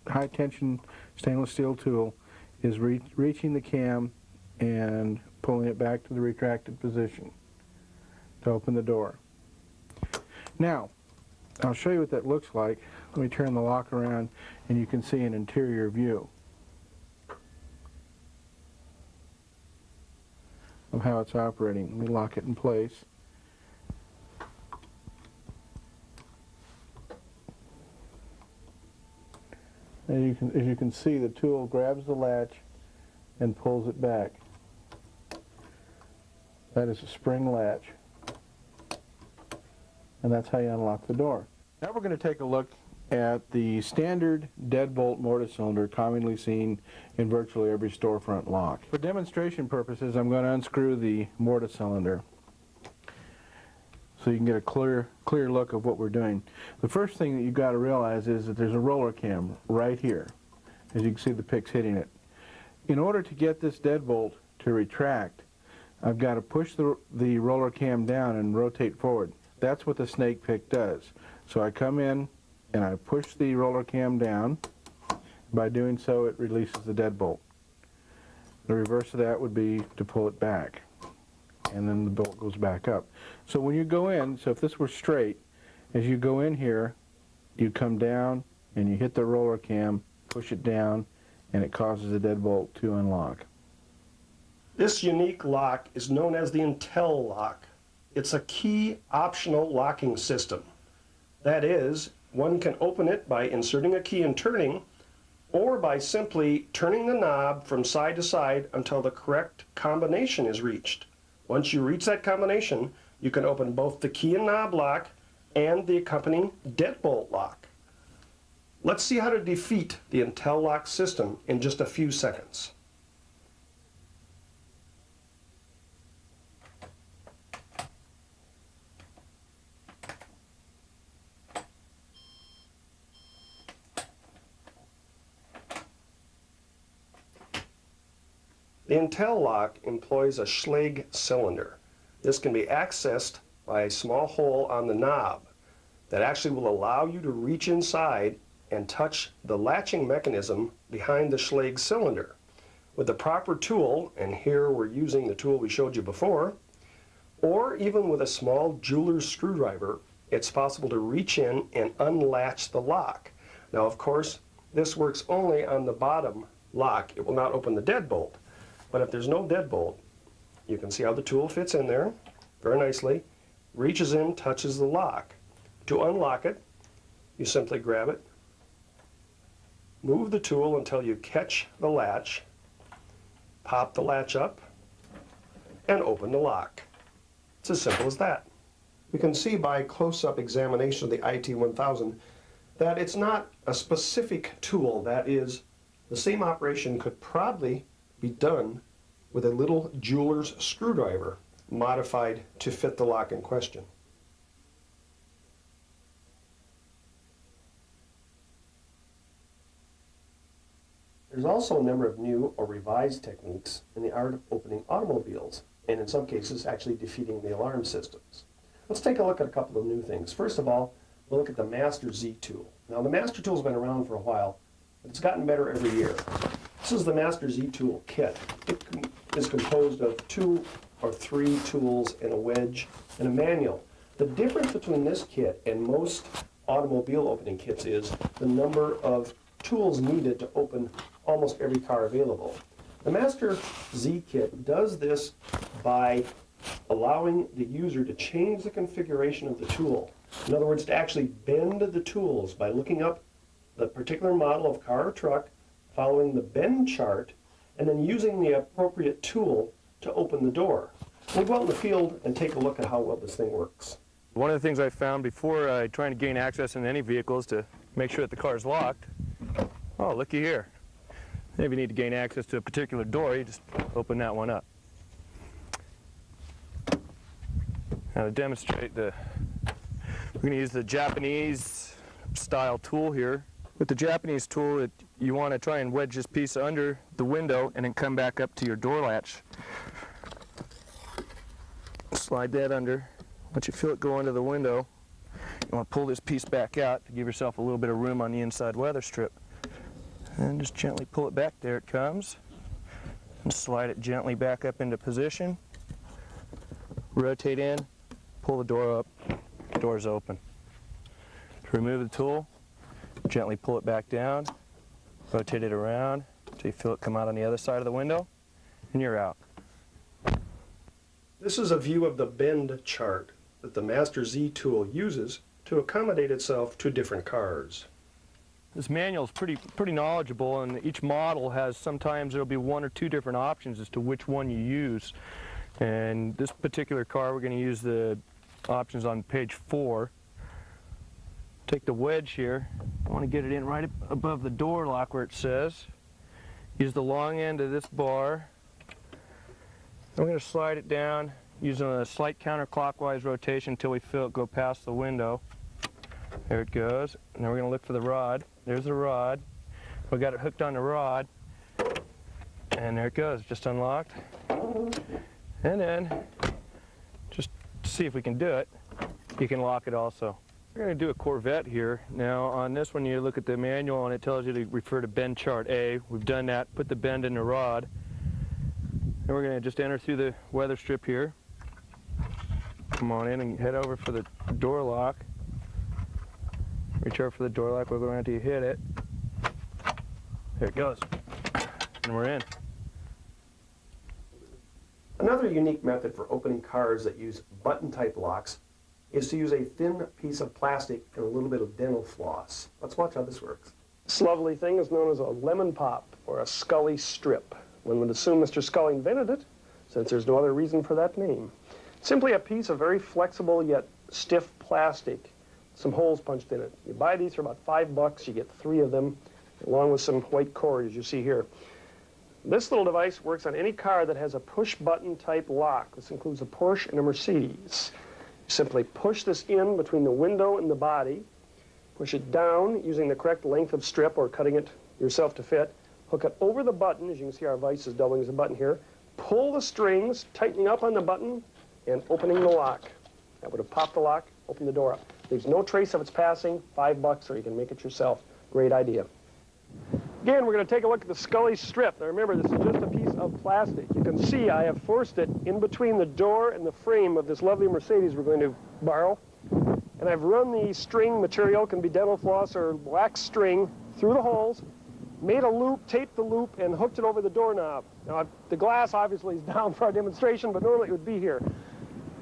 high tension stainless steel tool is reaching the cam and pulling it back to the retracted position to open the door. Now, I'll show you what that looks like. Let me turn the lock around and you can see an interior view of how it's operating. Let me lock it in place. As you can see, the tool grabs the latch and pulls it back. That is a spring latch. And that's how you unlock the door. Now we're going to take a look at the standard deadbolt mortise cylinder commonly seen in virtually every storefront lock. For demonstration purposes, I'm going to unscrew the mortise cylinder so you can get a clear look of what we're doing. The first thing that you've got to realize is that there's a roller cam right here. As you can see, the pick's hitting it. In order to get this deadbolt to retract, I've got to push the roller cam down and rotate forward. That's what the snake pick does. So I come in and I push the roller cam down. By doing so, it releases the deadbolt. The reverse of that would be to pull it back, and then the bolt goes back up. So when you go in, so if this were straight, as you go in here, you come down and you hit the roller cam, push it down, and it causes the deadbolt to unlock. This unique lock is known as the Intel lock. It's a key optional locking system. That is, one can open it by inserting a key and turning, or by simply turning the knob from side to side until the correct combination is reached. Once you reach that combination, you can open both the key and knob lock and the accompanying deadbolt lock. Let's see how to defeat the Intel lock system in just a few seconds. The Intel lock employs a Schlage cylinder. This can be accessed by a small hole on the knob that actually will allow you to reach inside and touch the latching mechanism behind the Schlage cylinder. With the proper tool, and here we're using the tool we showed you before, or even with a small jeweler's screwdriver, it's possible to reach in and unlatch the lock. Now, of course, this works only on the bottom lock. It will not open the deadbolt. But if there's no deadbolt, you can see how the tool fits in there very nicely, reaches in, touches the lock. To unlock it, you simply grab it, move the tool until you catch the latch, pop the latch up, and open the lock. It's as simple as that. We can see by close-up examination of the IT-1000 that it's not a specific tool. That is, the same operation could probably be done with a little jeweler's screwdriver modified to fit the lock in question. There's also a number of new or revised techniques in the art of opening automobiles, and in some cases actually defeating the alarm systems. Let's take a look at a couple of new things. First of all, we'll look at the Master Z tool. Now, the Master tool's been around for a while, but it's gotten better every year. This is the Master Z tool kit. It is composed of 2 or 3 tools and a wedge and a manual. The difference between this kit and most automobile opening kits is the number of tools needed to open almost every car available. The Master Z kit does this by allowing the user to change the configuration of the tool. In other words, to actually bend the tools by looking up the particular model of car or truck, following the bend chart, and then using the appropriate tool to open the door. We'll go out in the field and take a look at how well this thing works. One of the things I found before trying to gain access in any vehicle is to make sure that the car is locked. Oh, looky here. If you need to gain access to a particular door, you just open that one up. Now to demonstrate we're going to use the Japanese style tool here. With the Japanese tool, you want to try and wedge this piece under the window and then come back up to your door latch. Slide that under. Once you feel it go under the window, you want to pull this piece back out to give yourself a little bit of room on the inside weather strip. And just gently pull it back. There it comes. And slide it gently back up into position. Rotate in, pull the door up, door's open. To remove the tool, gently pull it back down, rotate it around until you feel it come out on the other side of the window, and you're out. This is a view of the bend chart that the Master Z tool uses to accommodate itself to different cars. This manual is pretty knowledgeable, and each model has, sometimes there'll be 1 or 2 different options as to which one you use. And this particular car, we're going to use the options on page 4. Take the wedge here. I want to get it in right above the door lock where it says. Use the long end of this bar. I'm going to slide it down using a slight counterclockwise rotation until we feel it go past the window. There it goes. Now we're going to look for the rod. There's the rod. We got it hooked on the rod. And there it goes, just unlocked. And then, just to see if we can do it, you can lock it also. We're going to do a Corvette here. Now on this one you look at the manual and it tells you to refer to bend chart A. We've done that, put the bend in the rod. And we're going to just enter through the weather strip here. Come on in and head over for the door lock. Reach over for the door lock, wiggle around until you hit it. There it goes. And we're in. Another unique method for opening cars that use button-type locks is to use a thin piece of plastic and a little bit of dental floss. Let's watch how this works. This lovely thing is known as a lemon pop or a Scully strip. One would assume Mr. Scully invented it, since there's no other reason for that name. Simply a piece of very flexible yet stiff plastic, some holes punched in it. You buy these for about $5. You get 3 of them, along with some white cord, as you see here. This little device works on any car that has a push-button type lock. This includes a Porsche and a Mercedes. You simply push this in between the window and the body, push it down using the correct length of strip or cutting it yourself to fit, hook it over the button. As you can see, our vise is doubling as a button here. Pull the strings, tightening up on the button, and opening the lock. That would have popped the lock, opened the door up. Leaves no trace of its passing. $5, or you can make it yourself. Great idea. Again, we're going to take a look at the Scully strip. Now remember, this is just a piece of plastic. You can see I have forced it in between the door and the frame of this lovely Mercedes we're going to borrow. And I've run the string material, can be dental floss or wax string, through the holes, made a loop, taped the loop, and hooked it over the doorknob. Now, the glass obviously is down for our demonstration, but normally it would be here.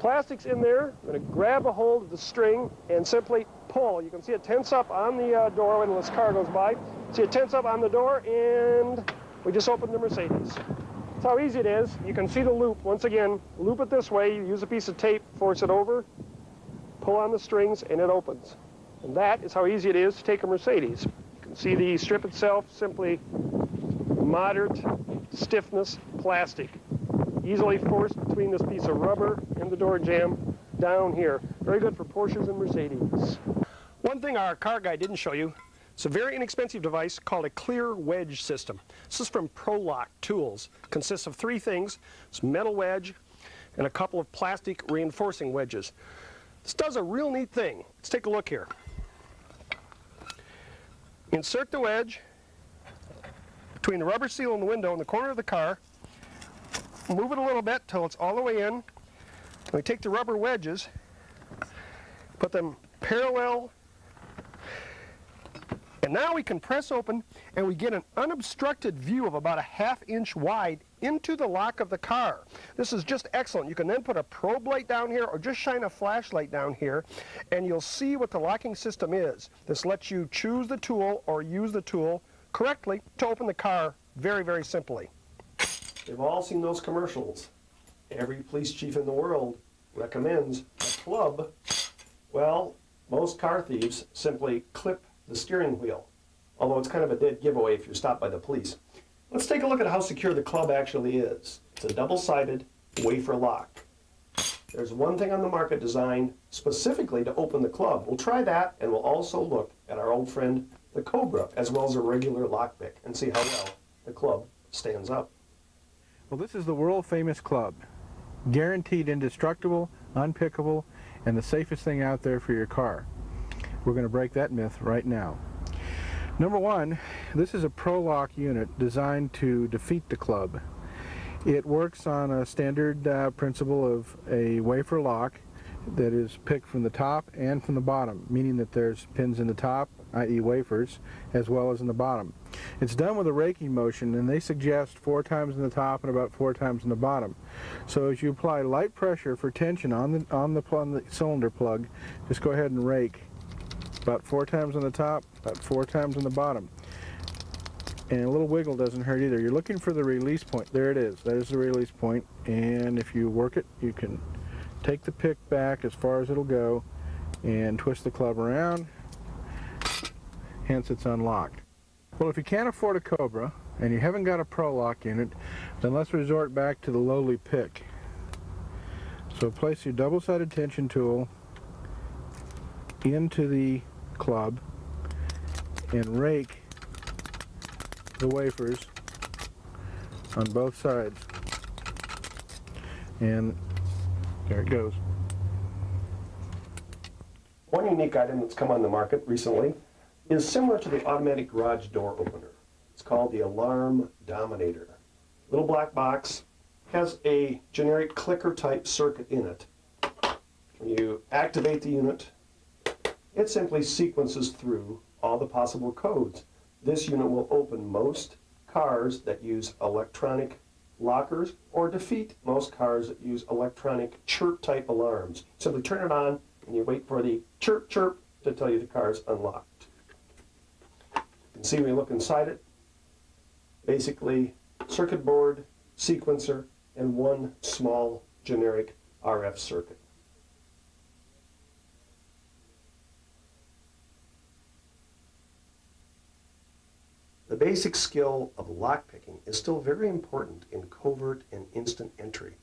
Plastic's in there. I'm going to grab a hold of the string and simply pull. You can see it tense up on the door when this car goes by. See it tense up on the door, and we just opened the Mercedes. That's how easy it is. You can see the loop. Once again, loop it this way. You use a piece of tape, force it over, pull on the strings, and it opens. And that is how easy it is to take a Mercedes. You can see the strip itself, simply moderate stiffness plastic. Easily forced between this piece of rubber and the door jamb down here. Very good for Porsches and Mercedes. One thing our car guy didn't show you, it's a very inexpensive device called a clear wedge system. This is from ProLock Tools. It consists of 3 things. It's a metal wedge and a couple of plastic reinforcing wedges. This does a real neat thing. Let's take a look here. Insert the wedge between the rubber seal and the window in the corner of the car. Move it a little bit till it's all the way in. And we take the rubber wedges, put them parallel, and now we can press open and we get an unobstructed view of about a ½ inch wide into the lock of the car. This is just excellent. You can then put a probe light down here or just shine a flashlight down here and you'll see what the locking system is. This lets you choose the tool or use the tool correctly to open the car very, very simply. They've all seen those commercials. Every police chief in the world recommends a club. Well, most car thieves simply clip the steering wheel, although it's kind of a dead giveaway if you're stopped by the police. Let's take a look at how secure the club actually is. It's a double-sided wafer lock. There's one thing on the market designed specifically to open the club. We'll try that, and we'll also look at our old friend, the Cobra, as well as a regular lockpick, and see how well the club stands up. Well, this is the world-famous club. Guaranteed indestructible, unpickable, and the safest thing out there for your car. We're going to break that myth right now. Number one, this is a ProLock unit designed to defeat the club. It works on a standard principle of a wafer lock that is picked from the top and from the bottom, meaning that there's pins in the top, i.e. wafers, as well as in the bottom. It's done with a raking motion, and they suggest 4 times in the top and about 4 times in the bottom. So as you apply light pressure for tension on the cylinder plug, just go ahead and rake about 4 times on the top, about 4 times on the bottom. And a little wiggle doesn't hurt either. You're looking for the release point. There it is. That is the release point. And if you work it, you can take the pick back as far as it'll go and twist the club around. Hence, it's unlocked. Well, if you can't afford a Cobra and you haven't got a ProLock unit, then let's resort back to the lowly pick. So place your double-sided tension tool into the club and rake the wafers on both sides. And there it goes. One unique item that's come on the market recently is similar to the automatic garage door opener. It's called the Alarm Dominator. Little black box, has a generic clicker type circuit in it. When you activate the unit, it simply sequences through all the possible codes. This unit will open most cars that use electronic lockers or defeat most cars that use electronic chirp type alarms. Simply turn it on and you wait for the chirp chirp to tell you the car is unlocked. You can see when you look inside it, basically circuit board, sequencer, and one small generic RF circuit. The basic skill of lockpicking is still very important in covert and instant entry.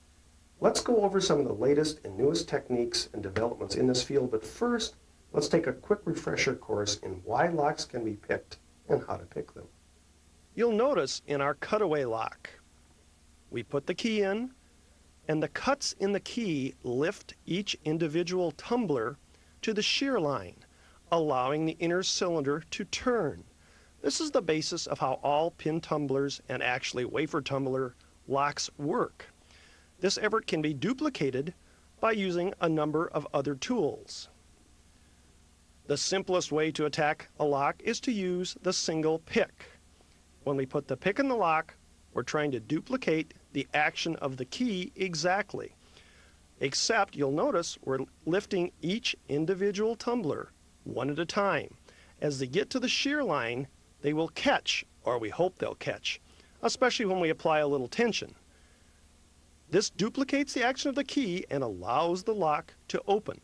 Let's go over some of the latest and newest techniques and developments in this field, but first, let's take a quick refresher course in why locks can be picked and how to pick them. you'll notice in our cutaway lock, we put the key in, and the cuts in the key lift each individual tumbler to the shear line, allowing the inner cylinder to turn. This is the basis of how all pin tumblers and actually wafer tumbler locks work. This effort can be duplicated by using a number of other tools. The simplest way to attack a lock is to use the single pick. When we put the pick in the lock, we're trying to duplicate the action of the key exactly. Except you'll notice we're lifting each individual tumbler one at a time. As they get to the shear line, they will catch, or we hope they'll catch, especially when we apply a little tension. This duplicates the action of the key and allows the lock to open.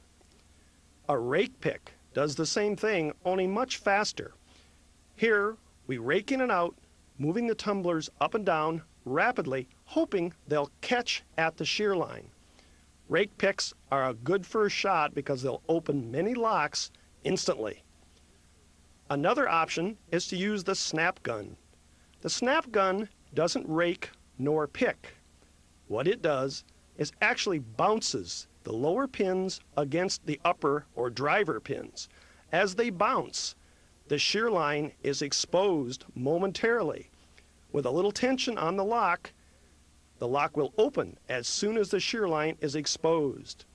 A rake pick does the same thing, only much faster. Here, we rake in and out, moving the tumblers up and down rapidly, hoping they'll catch at the shear line. Rake picks are a good first shot because they'll open many locks instantly. Another option is to use the snap gun. The snap gun doesn't rake nor pick. What it does is actually bounces the lower pins against the upper or driver pins. As they bounce, the shear line is exposed momentarily. With a little tension on the lock will open as soon as the shear line is exposed.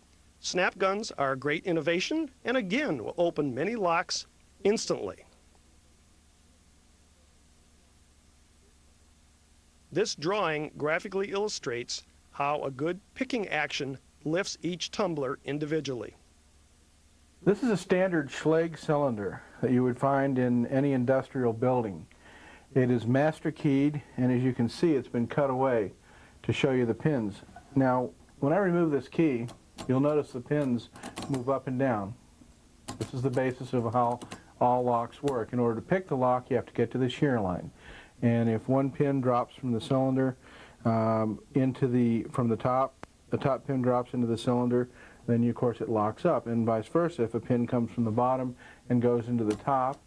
Snap guns are a great innovation and again will open many locks instantly. This drawing graphically illustrates how a good picking action lifts each tumbler individually. This is a standard Schlage cylinder that you would find in any industrial building. It is master keyed, and as you can see, it's been cut away to show you the pins. Now, when I remove this key, you'll notice the pins move up and down. This is the basis of how all locks work. In order to pick the lock, you have to get to the shear line. And if one pin drops from the cylinder from the top pin drops into the cylinder, then of course it locks up, and vice versa. If a pin comes from the bottom and goes into the top,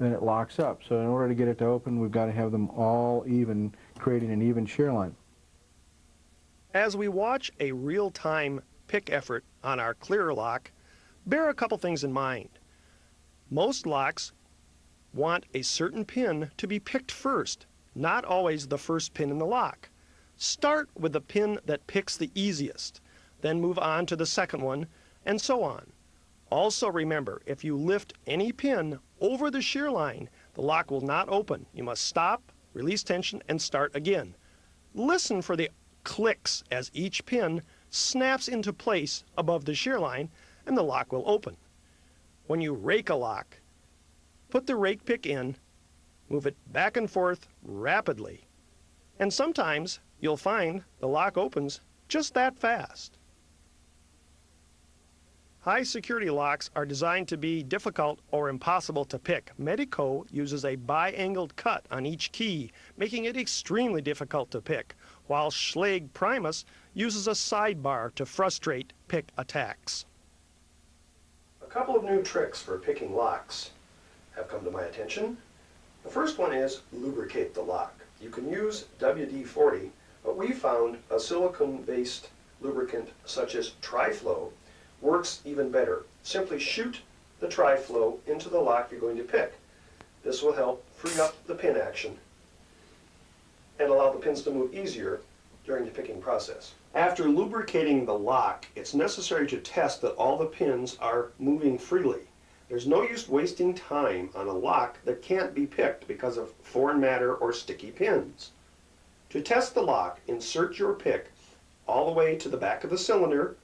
then it locks up. So in order to get it to open, we've got to have them all even, creating an even shear line. As we watch a real-time pick effort on our clear lock, bear a couple things in mind. Most locks want a certain pin to be picked first, not always the first pin in the lock. Start with the pin that picks the easiest, then move on to the second one, and so on. Also remember, if you lift any pin over the shear line, the lock will not open. You must stop, release tension, and start again. Listen for the clicks as each pin snaps into place above the shear line, and the lock will open. When you rake a lock, put the rake pick in, move it back and forth rapidly, and sometimes you'll find the lock opens just that fast. High security locks are designed to be difficult or impossible to pick. Medico uses a bi-angled cut on each key, making it extremely difficult to pick, while Schlage Primus uses a sidebar to frustrate pick attacks. A couple of new tricks for picking locks have come to my attention. The first one is lubricate the lock. You can use WD-40, but we found a silicone-based lubricant such as Tri-Flow works even better. Simply shoot the Tri-Flow into the lock you're going to pick. This will help free up the pin action and allow the pins to move easier during the picking process. After lubricating the lock, it's necessary to test that all the pins are moving freely. There's no use wasting time on a lock that can't be picked because of foreign matter or sticky pins. To test the lock, insert your pick all the way to the back of the cylinder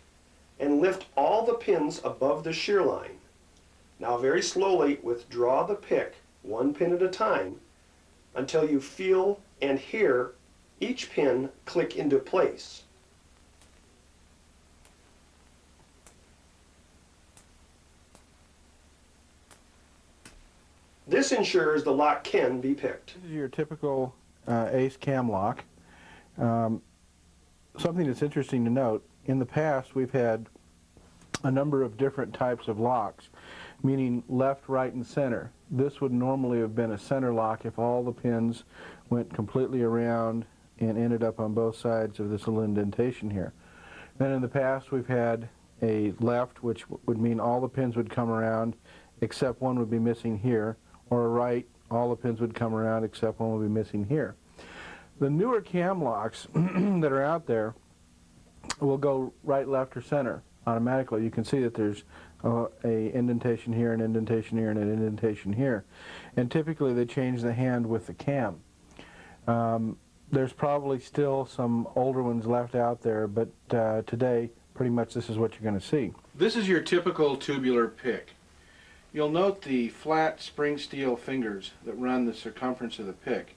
and lift all the pins above the shear line. Now very slowly withdraw the pick one pin at a time until you feel and hear each pin click into place. This ensures the lock can be picked. This is your typical ACE cam lock. Something that's interesting to note, in the past we've had a number of different types of locks, meaning left, right, and center. This would normally have been a center lock if all the pins went completely around and ended up on both sides of this little indentation here. Then in the past we've had a left, which would mean all the pins would come around except one would be missing here, or a right, all the pins would come around except one would be missing here. The newer cam locks that are out there will go right, left, or center automatically. You can see that there's a indentation here, an indentation here, and an indentation here. And typically they change the hand with the cam. There's probably still some older ones left out there, but today pretty much this is what you're going to see. This is your typical tubular pick. You'll note the flat spring steel fingers that run the circumference of the pick.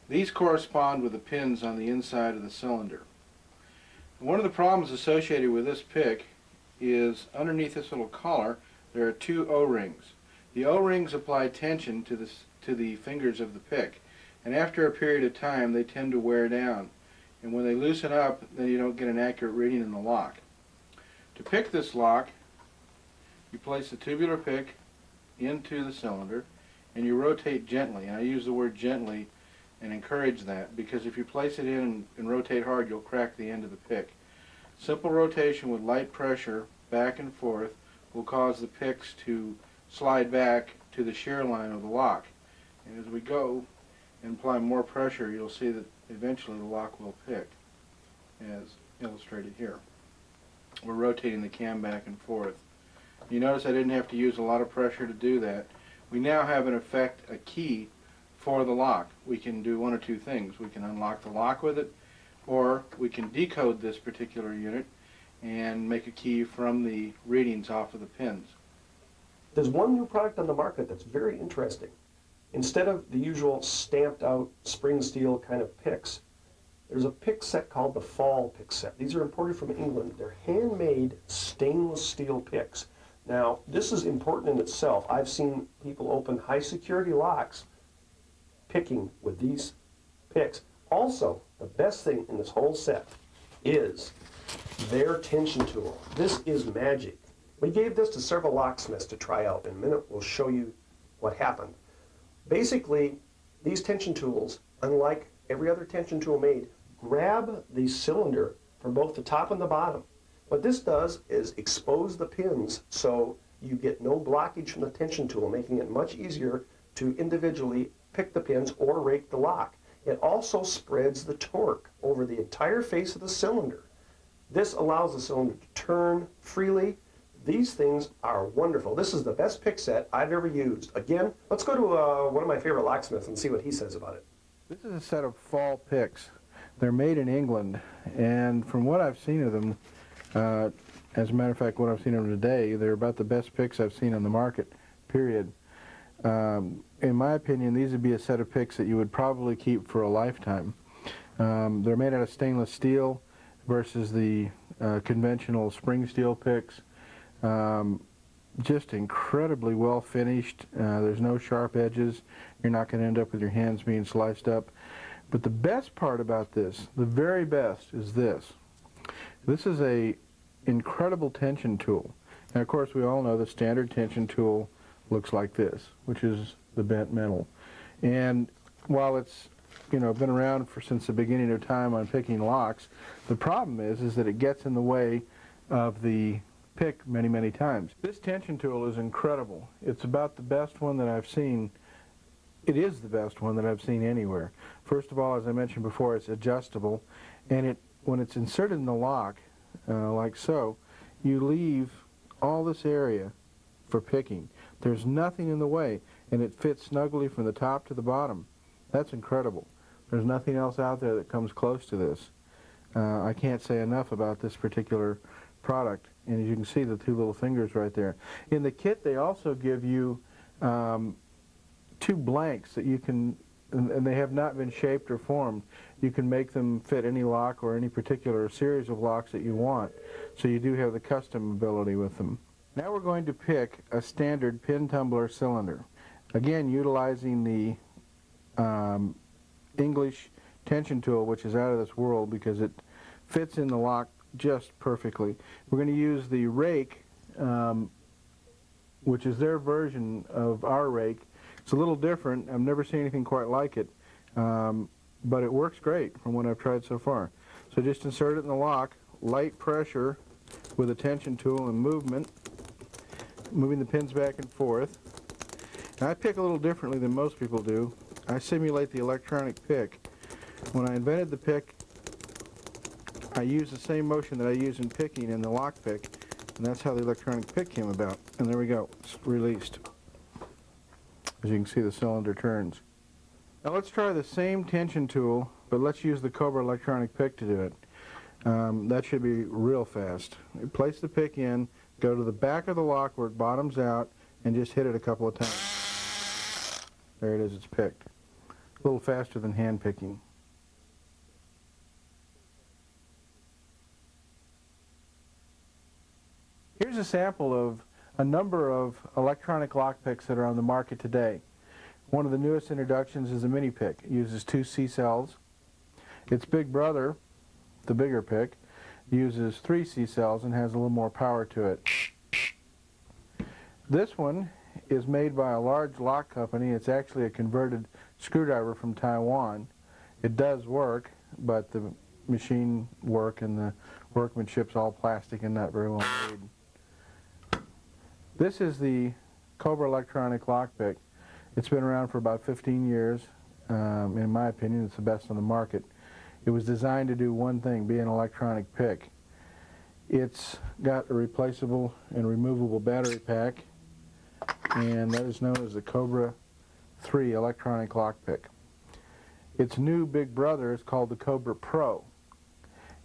These correspond with the pins on the inside of the cylinder. One of the problems associated with this pick is underneath this little collar there are two O-rings. The O-rings apply tension to the fingers of the pick, and after a period of time they tend to wear down, and when they loosen up then you don't get an accurate reading in the lock. To pick this lock, you place the tubular pick into the cylinder and you rotate gently, and I use the word gently and encourage that, because if you place it in and rotate hard you'll crack the end of the pick. Simple rotation with light pressure back and forth will cause the picks to slide back to the shear line of the lock, and as we go and apply more pressure you'll see that eventually the lock will pick, as illustrated here. We're rotating the cam back and forth. You notice I didn't have to use a lot of pressure to do that. We now have in effect a key for the lock. We can do one or two things. We can unlock the lock with it, or we can decode this particular unit and make a key from the readings off of the pins. There's one new product on the market that's very interesting. Instead of the usual stamped out spring steel kind of picks, there's a pick set called the Fall pick set. These are imported from England. They're handmade stainless steel picks. Now, this is important in itself. I've seen people open high security locks picking with these picks. Also, the best thing in this whole set is their tension tool. This is magic. We gave this to several locksmiths to try out. In a minute, we'll show you what happened. Basically, these tension tools, unlike every other tension tool made, grab the cylinder from both the top and the bottom. What this does is expose the pins so you get no blockage from the tension tool, making it much easier to individually pick the pins or rake the lock. It also spreads the torque over the entire face of the cylinder. This allows the cylinder to turn freely. These things are wonderful. This is the best pick set I've ever used. Again, let's go to one of my favorite locksmiths and see what he says about it. This is a set of Fall picks. They're made in England, and from what I've seen of them, as a matter of fact, what I've seen of them today, they're about the best picks I've seen on the market, period. In my opinion, these would be a set of picks that you would probably keep for a lifetime. They're made out of stainless steel versus the conventional spring steel picks. Just incredibly well finished. There's no sharp edges. You're not going to end up with your hands being sliced up. But the best part about this, the very best, is this. This is a incredible tension tool. And of course we all know the standard tension tool looks like this, which is the bent metal. And while it's been around since the beginning of time on picking locks, the problem is that it gets in the way of the pick many, many times. This tension tool is incredible. It's about the best one that I've seen. It is the best one that I've seen anywhere. First of all, as I mentioned before, it's adjustable, and when it's inserted in the lock, like so, you leave all this area for picking. There's nothing in the way, and it fits snugly from the top to the bottom. That's incredible. There's nothing else out there that comes close to this. I can't say enough about this particular product, and as you can see, the two little fingers right there. In the kit, they also give you two blanks that you can, and they have not been shaped or formed. You can make them fit any lock or any particular series of locks that you want, so you do have the custom ability with them. Now we're going to pick a standard pin tumbler cylinder, again utilizing the English tension tool, which is out of this world because it fits in the lock just perfectly. We're going to use the rake, which is their version of our rake. It's a little different. I've never seen anything quite like it. but it works great from what I've tried so far. So just insert it in the lock, light pressure with a tension tool and movement, moving the pins back and forth. Now I pick a little differently than most people do. I simulate the electronic pick. When I invented the pick, I used the same motion that I use in picking in the lock pick, and that's how the electronic pick came about. And there we go, it's released. As you can see, the cylinder turns. Now let's try the same tension tool, but let's use the Cobra electronic pick to do it. That should be real fast. You place the pick in, go to the back of the lock where it bottoms out, and just hit it a couple of times. There it is, it's picked. A little faster than hand picking. Here's a sample of a number of electronic lock picks that are on the market today. One of the newest introductions is a mini pick. It uses 2 C-cells. Its big brother, the bigger pick, uses 3 C-cells and has a little more power to it. This one is made by a large lock company. It's actually a converted screwdriver from Taiwan. It does work, but the machine work and the workmanship's all plastic and not very well made. This is the Cobra electronic lockpick. It's been around for about 15 years. In my opinion, it's the best on the market. It was designed to do one thing, be an electronic pick. It's got a replaceable and removable battery pack, and that is known as the Cobra 3 electronic lockpick. Its new big brother is called the Cobra Pro.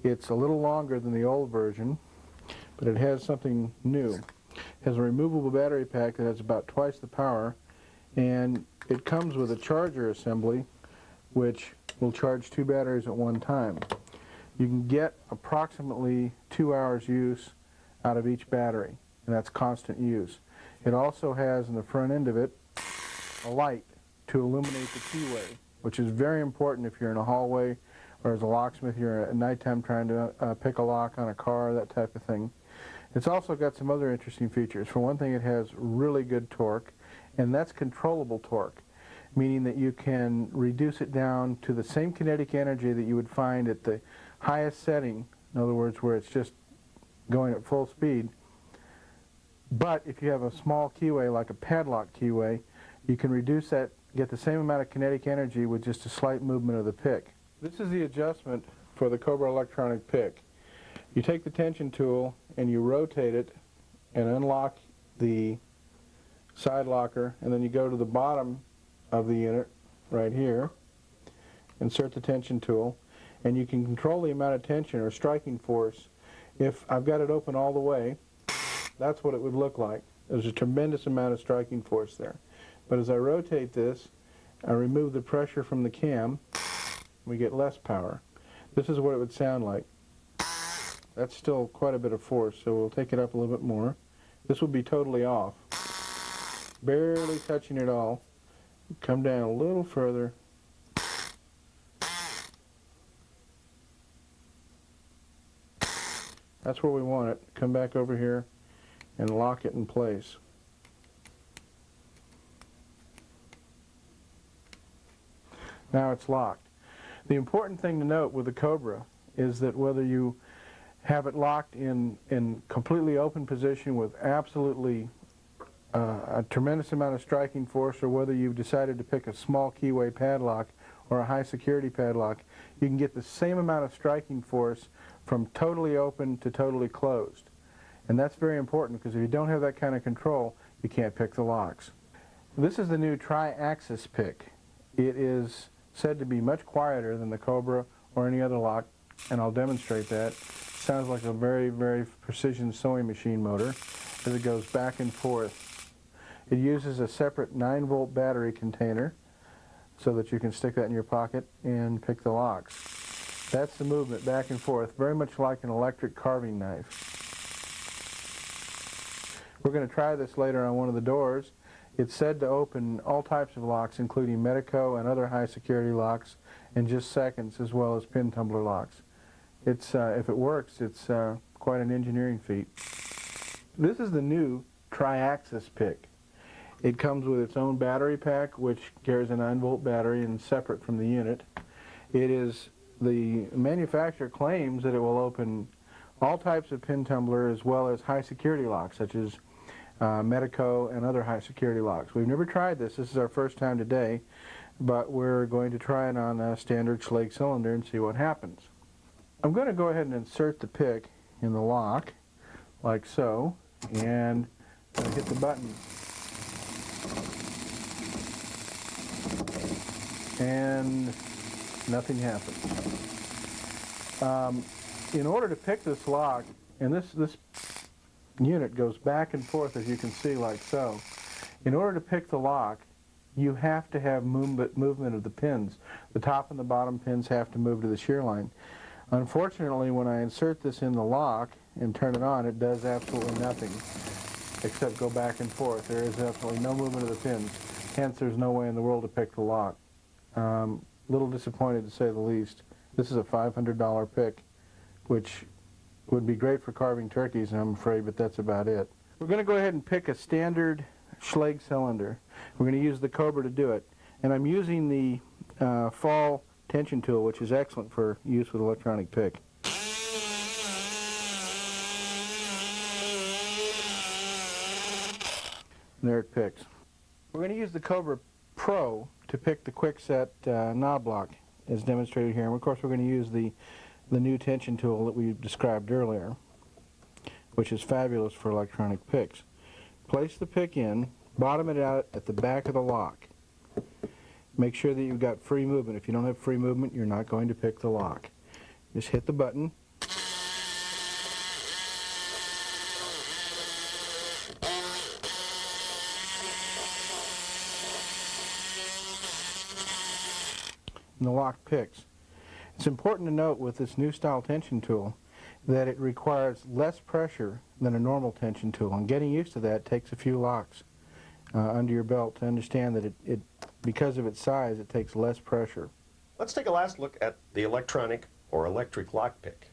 It's a little longer than the old version, but it has something new. It has a removable battery pack that has about twice the power, and it comes with a charger assembly which will charge 2 batteries at one time. You can get approximately 2 hours use out of each battery, and that's constant use. It also has in the front end of it a light to illuminate the keyway, which is very important if you're in a hallway or as a locksmith you're at nighttime trying to pick a lock on a car, that type of thing. It's also got some other interesting features. For one thing, it has really good torque, and that's controllable torque, meaning that you can reduce it down to the same kinetic energy that you would find at the highest setting, in other words, where it's just going at full speed. But if you have a small keyway, like a padlock keyway, you can reduce that, get the same amount of kinetic energy with just a slight movement of the pick. This is the adjustment for the Cobra electronic pick. You take the tension tool and you rotate it and unlock the side locker, and then you go to the bottom of the unit right here, insert the tension tool, and you can control the amount of tension or striking force. If I've got it open all the way, that's what it would look like. There's a tremendous amount of striking force there. But as I rotate this, I remove the pressure from the cam, we get less power. This is what it would sound like. That's still quite a bit of force, so we'll take it up a little bit more. This will be totally off. Barely touching it all. Come down a little further. That's where we want it. Come back over here and lock it in place. Now it's locked. The important thing to note with the Cobra is that whether you have it locked in completely open position with absolutely a tremendous amount of striking force, or whether you've decided to pick a small keyway padlock or a high security padlock, you can get the same amount of striking force from totally open to totally closed. And that's very important, because if you don't have that kind of control, you can't pick the locks. This is the new tri-axis pick. It is said to be much quieter than the Cobra or any other lock, and I'll demonstrate that. Sounds like a very, very precision sewing machine motor as it goes back and forth. It uses a separate 9-volt battery container so that you can stick that in your pocket and pick the locks. That's the movement back and forth, very much like an electric carving knife. We're going to try this later on one of the doors. It's said to open all types of locks, including Medico and other high security locks, in just seconds, as well as pin tumbler locks. It's, if it works, it's quite an engineering feat. This is the new tri-axis pick. It comes with its own battery pack, which carries a 9-volt battery and is separate from the unit. The manufacturer claims that it will open all types of pin tumbler as well as high security locks, such as Medico and other high security locks. We've never tried this. This is our first time today, but we're going to try it on a standard Schlage cylinder and see what happens. I'm going to go ahead and insert the pick in the lock, like so, and hit the button. And nothing happens. In order to pick this lock, and this unit goes back and forth, as you can see, like so. In order to pick the lock, you have to have movement of the pins. The top and the bottom pins have to move to the shear line. Unfortunately, when I insert this in the lock and turn it on, it does absolutely nothing except go back and forth. There is absolutely no movement of the pins. Hence, there's no way in the world to pick the lock. Little disappointed, to say the least. This is a $500 pick, which would be great for carving turkeys, I'm afraid, but that's about it. We're going to go ahead and pick a standard Schlage cylinder. We're going to use the Cobra to do it. And I'm using the fall tension tool, which is excellent for use with electronic pick. And there it picks. We're going to use the Cobra Pro to pick the quickset knob lock, as demonstrated here. And of course, we're going to use the new tension tool that we described earlier, which is fabulous for electronic picks. Place the pick in, bottom it out at the back of the lock. Make sure that you've got free movement. If you don't have free movement, you're not going to pick the lock. Just hit the button. And the lock picks. It's important to note with this new style tension tool that it requires less pressure than a normal tension tool, and getting used to that takes a few locks under your belt to understand that it because of its size, it takes less pressure. Let's take a last look at the electronic or electric lockpick.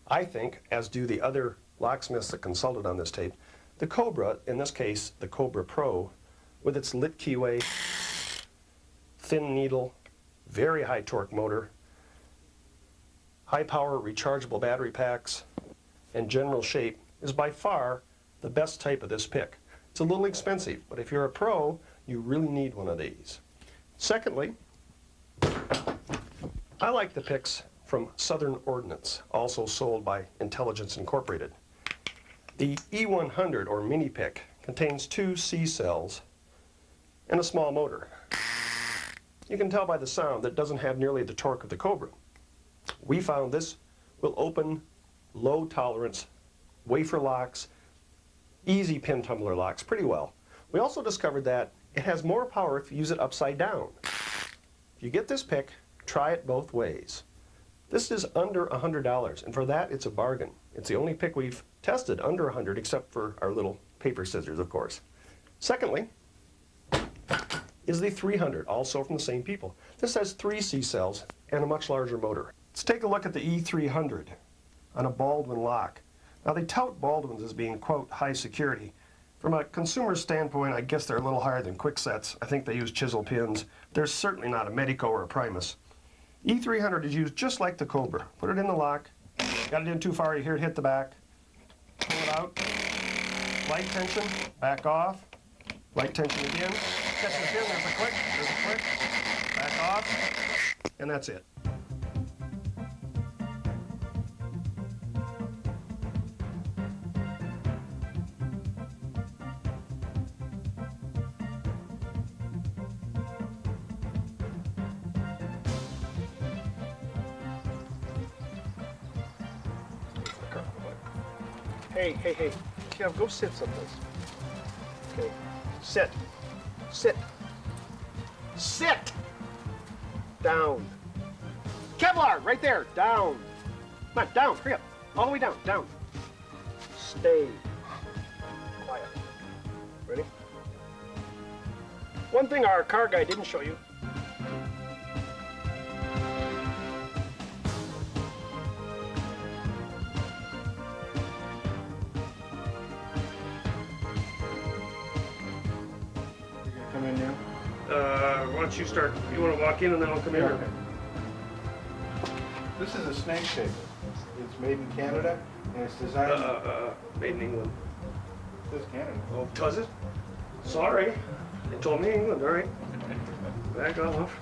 I think, as do the other locksmiths that consulted on this tape, the Cobra, in this case the Cobra Pro, with its lit keyway, thin needle, very high torque motor, high power rechargeable battery packs, and general shape, is by far the best type of this pick. It's a little expensive, but if you're a pro, you really need one of these. Secondly, I like the picks from Southern Ordnance, also sold by Intelligence Incorporated. The E100 or mini pick contains 2 C cells and a small motor. You can tell by the sound that it doesn't have nearly the torque of the Cobra. We found this will open low tolerance wafer locks, easy pin tumbler locks pretty well. We also discovered that it has more power if you use it upside down. If you get this pick, try it both ways. This is under $100, and for that it's a bargain. It's the only pick we've tested under $100, except for our little paper scissors, of course. Secondly, is the 300, also from the same people. This has 3 C cells and a much larger motor. Let's take a look at the E300 on a Baldwin lock. Now they tout Baldwins as being, quote, high security. From a consumer standpoint, I guess they're a little higher than Quicksets. I think they use chisel pins. They're certainly not a Medico or a Primus. E300 is used just like the Cobra. Put it in the lock. Got it in too far, you hear it hit the back. Pull it out. Light tension, back off. Light tension again. Catch the pin, there's a click, back off, and that's it. Hey, Kev, go sit someplace. Okay, sit. Down. Kevlar, right there, down. Come on, down, hurry up. All the way down. Stay. Quiet. Ready? One thing our car guy didn't show you. Come in now. Why don't you start? You want to walk in and then I'll come in? Okay. This is a snake pick. It's made in Canada, and it's designed... Made in England. It says Canada. Oh, does it? Sorry. They told me England, all right. Back off.